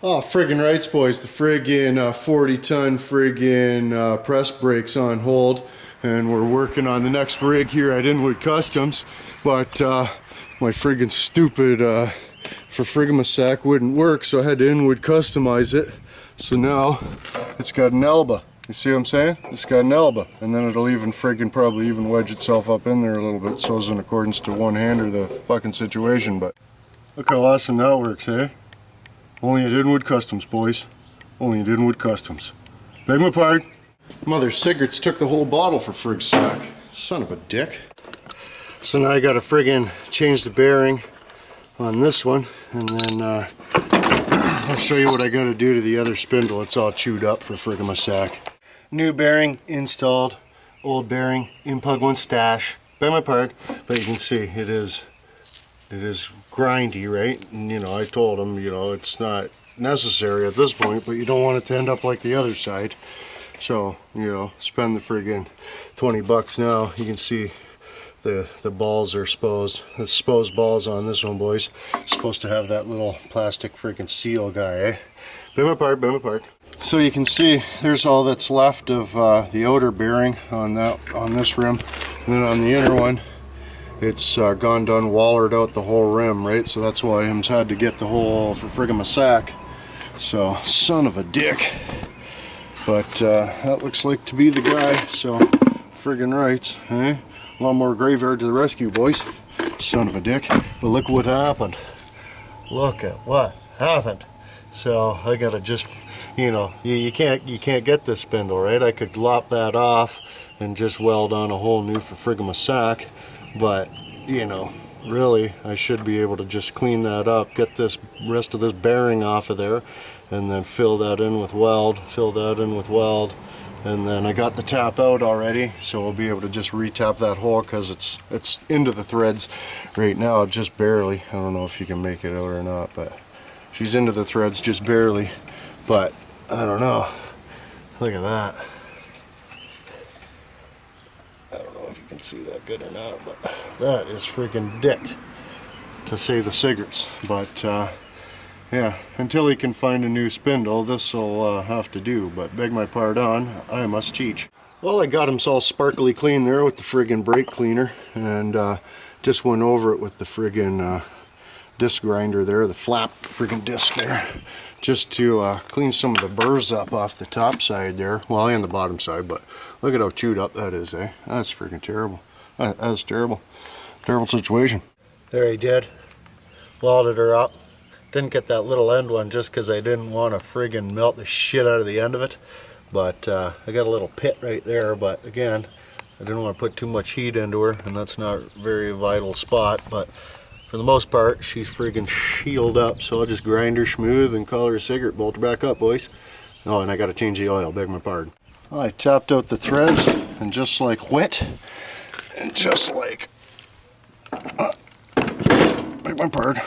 Oh, friggin' rights, boys. The friggin' 40-ton friggin' press brake's on hold, and we're working on the next rig here at Inwood Customs, but my friggin' stupid for Frigamasac wouldn't work, so I had to Inwood customize it. So now it's got an elbow. You see what I'm saying? It's got an elbow, and then it'll even friggin' probably even wedge itself up in there a little bit, so it's in accordance to one-hander the fucking situation. But look how awesome that works, eh? Only at Inwood Customs, boys. Only at Inwood Customs. Beg my pardon. Mother cigarettes took the whole bottle for frig's sack. Son of a dick. So now I gotta friggin' change the bearing on this one, and then I'll show you what I gotta do to the other spindle. It's all chewed up for Frigamasac. New bearing installed, old bearing in plug one stash. Beg my pardon, but you can see it is grindy, right? And you know, I told him, you know, it's not necessary at this point, but you don't want it to end up like the other side. So, you know, spend the friggin' 20 bucks now. You can see the balls are exposed. The exposed balls on this one, boys. It's supposed to have that little plastic friggin' seal guy, eh? Bend my part, bend my part. So you can see there's all that's left of the outer bearing on this rim, and then on the inner one, it's gone done wallered out the whole rim, right? So that's why I've had to get the whole for Frigamasac. So, son of a dick. But that looks like to be the guy, so friggin' rights, eh? Lawnmower graveyard to the rescue, boys. Son of a dick. But look what happened. Look at what happened. So I gotta just, you know, you can't get this spindle, right? I could lop that off and just weld on a whole new for Frigamasac. But, you know, really, I should be able to just clean that up, get this rest of this bearing off of there, and then fill that in with weld, and then I got the tap out already, so I'll be able to just re-tap that hole because it's into the threads right now, just barely. I don't know if you can make it out or not, but she's into the threads just barely. But, I don't know. Look at that. I don't know if you can see that good or not, but that is freaking dicked, to say the cigarettes. But yeah, until he can find a new spindle, this will have to do. But beg my pardon, I must cheech. Well, I got him all sparkly clean there with the friggin' brake cleaner, and just went over it with the friggin' disc grinder there, the flap friggin' disc there, just to clean some of the burrs up off the top side there, well, and the bottom side. But look at how chewed up that is, eh? That's freaking terrible. That's terrible. Terrible situation. There he did. Welded her up. Didn't get that little end one just because I didn't want to friggin' melt the shit out of the end of it. But I got a little pit right there, but again, I didn't want to put too much heat into her, and that's not a very vital spot. But for the most part, she's friggin' sealed up, so I'll just grind her smooth and call her a cigarette. Bolt her back up, boys. Oh, and I got to change the oil, beg my pardon. Well, I tapped out the threads, and just like wet, and just like, beg my pardon,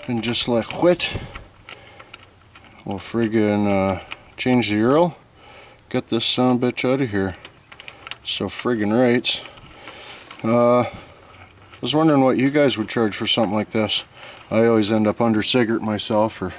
and just like wet, we'll friggin' change the Earl, get this son of a bitch out of here. So friggin' rights. I was wondering what you guys would charge for something like this. I always end up under cigarette myself, or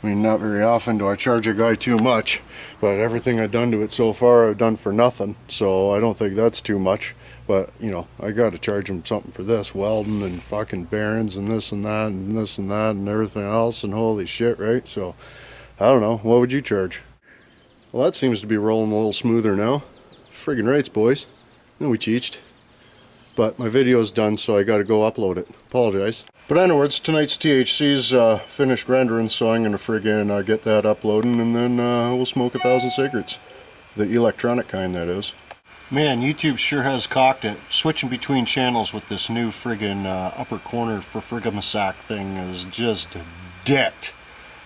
I mean, not very often do I charge a guy too much, but everything I've done to it so far I've done for nothing, so I don't think that's too much. But, you know, I gotta charge him something for this, welding and fucking bearings and this and that and this and that and everything else, and holy shit, right? So, I don't know, what would you charge? Well, that seems to be rolling a little smoother now. Friggin' rights, boys. No, we cheeched. But my video's done, so I gotta go upload it. Apologize. But anyways, tonight's THC's finished rendering, so I'm gonna friggin' get that uploading, and then we'll smoke 1,000 cigarettes. The electronic kind, that is. Man, YouTube sure has cocked it. Switching between channels with this new friggin' upper corner for Frigamasac thing is just decked.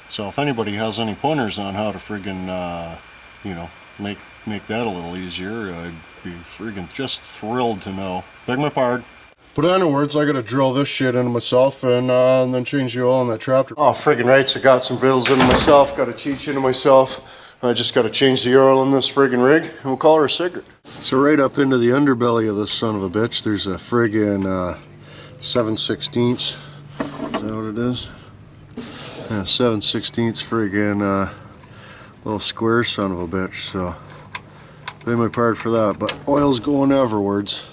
So if anybody has any pointers on how to friggin', you know, make that a little easier, I'd be friggin' just thrilled to know. Beg my pardon. But anyways, I gotta drill this shit into myself and then change the oil in that tractor. Oh, friggin' rights, I got some vittles into myself, got a cheech into myself. I just gotta change the oil in this friggin' rig, and we'll call her a cigarette. So right up into the underbelly of this son of a bitch, there's a friggin' 7/16. Is that what it is? Yeah, 7/16 friggin' little square son of a bitch, so pay my part for that. But oil's going everwards.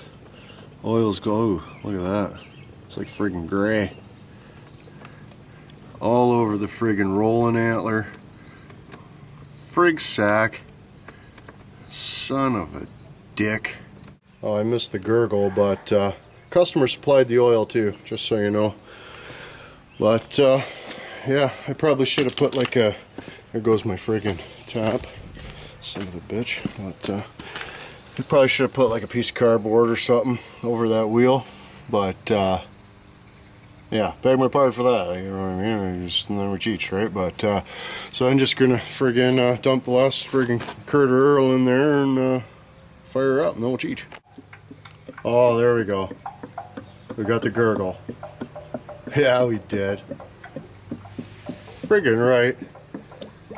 Oil's go. Ooh, look at that. It's like friggin' gray. All over the friggin' rolling antler. Frig sack. Son of a dick. Oh, I missed the gurgle, but customer supplied the oil too, just so you know. But yeah, I probably should have put like a, there goes my friggin' tap, son of a bitch. But I probably should have put like a piece of cardboard or something over that wheel. But yeah, beg my pardon for that, you know what I mean? I just never cheech, right? But so I'm just gonna friggin' dump the last friggin' Curter Earl in there and fire up, no cheech. Oh, there we go. We got the gurgle. Yeah, we did. Friggin' right.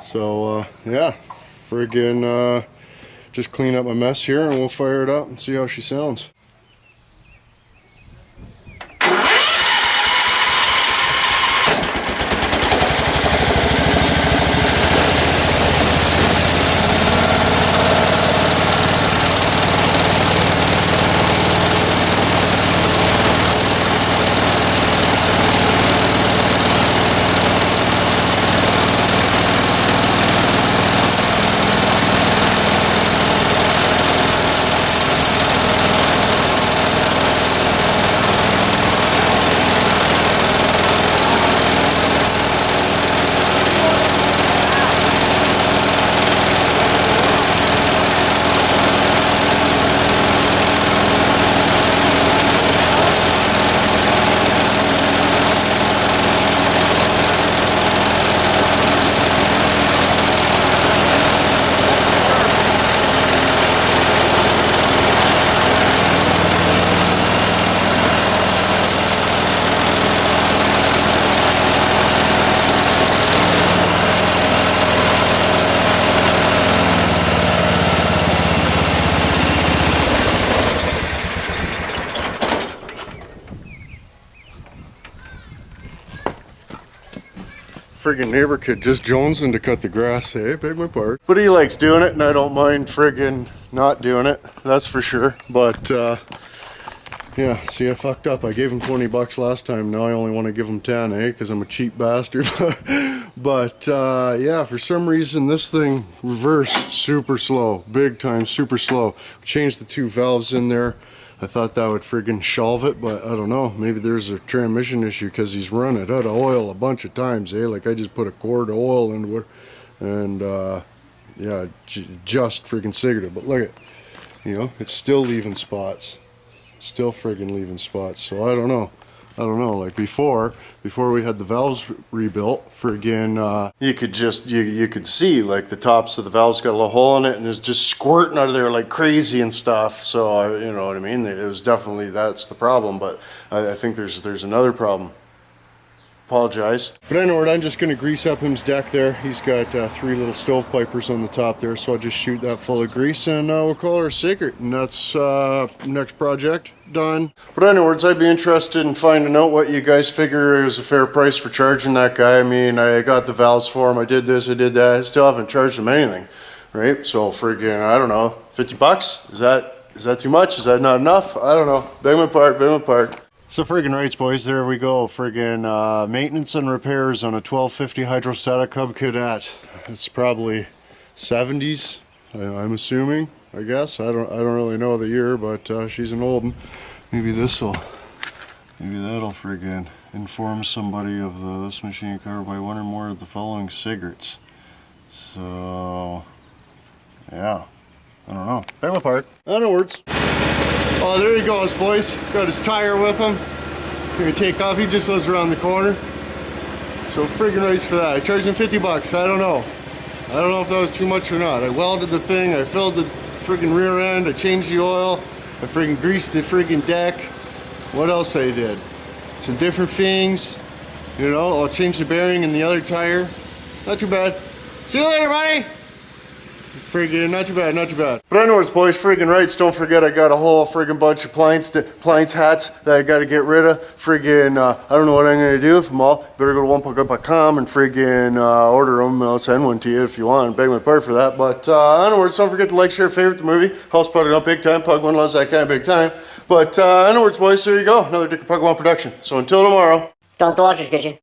So yeah, friggin' just clean up my mess here and we'll fire it up and see how she sounds. Friggin' neighbor kid just jonesing to cut the grass. Hey, beg my part. But he likes doing it and I don't mind friggin' not doing it, that's for sure. But yeah, see, I fucked up. I gave him 20 bucks last time. Now I only want to give him 10, eh? Because I'm a cheap bastard. But yeah, for some reason this thing reverse super slow, big time, super slow. Changed the 2 valves in there. I thought that would friggin' solve it, but I don't know. Maybe there's a transmission issue because he's run it out of oil a bunch of times, eh? Like I just put a quart of oil into it, and yeah, just friggin' cigarettes. But look at, you know, it's still leaving spots. It's still friggin' leaving spots. So I don't know. Like before we had the valves rebuilt, friggin' you could just you could see like the tops of the valves got a little hole in it and it's just squirting out of there like crazy and stuff. So you know what I mean, it was definitely, that's the problem. But I think there's another problem. Apologize. But anyway, I'm just going to grease up his deck there. He's got 3 little stovepipers on the top there, so I'll just shoot that full of grease and we'll call her a secret. And that's next project done. But anyways, I'd be interested in finding out what you guys figure is a fair price for charging that guy. I mean, I got the valves for him, I did this, I did that. I still haven't charged him anything, right? So friggin', I don't know, 50 bucks? Is that too much? Is that not enough? I don't know. Beg my part. So friggin' rights, boys, there we go. Friggin' maintenance and repairs on a 1250 hydrostatic hub Cadet. It's probably 70s, I'm assuming, I guess. I don't really know the year, but she's an old one. Maybe that'll friggin' inform somebody of this machine covered by 1 or more of the following cigarettes. So yeah, I don't know. Beg my part. Onwards. Oh, there he goes, boys. Got his tire with him. Gonna take off. He just lives around the corner. So friggin' nice for that. I charged him 50 bucks. I don't know. I don't know if that was too much or not. I welded the thing. I filled the friggin' rear end. I changed the oil. I friggin' greased the friggin' deck. What else I did? Some different things. You know, I'll change the bearing in the other tire. Not too bad. See you later, buddy. Friggin' not too bad, not too bad. But anyways, boys, friggin' rights. Don't forget I got a whole friggin' bunch of planes hats that I gotta get rid of. Friggin' I don't know what I'm gonna do with them all. Better go to onepuggup.com and friggin' order them. I'll send one to you if you want. Beg my pardon for that. But anyways, don't forget to like, share, favorite the movie. Helps Pug It Up big time. Pug One loves that kind of big time. But anyways, boys, there you go. Another Dick and Pug One production. So until tomorrow. Don't the watchers get you.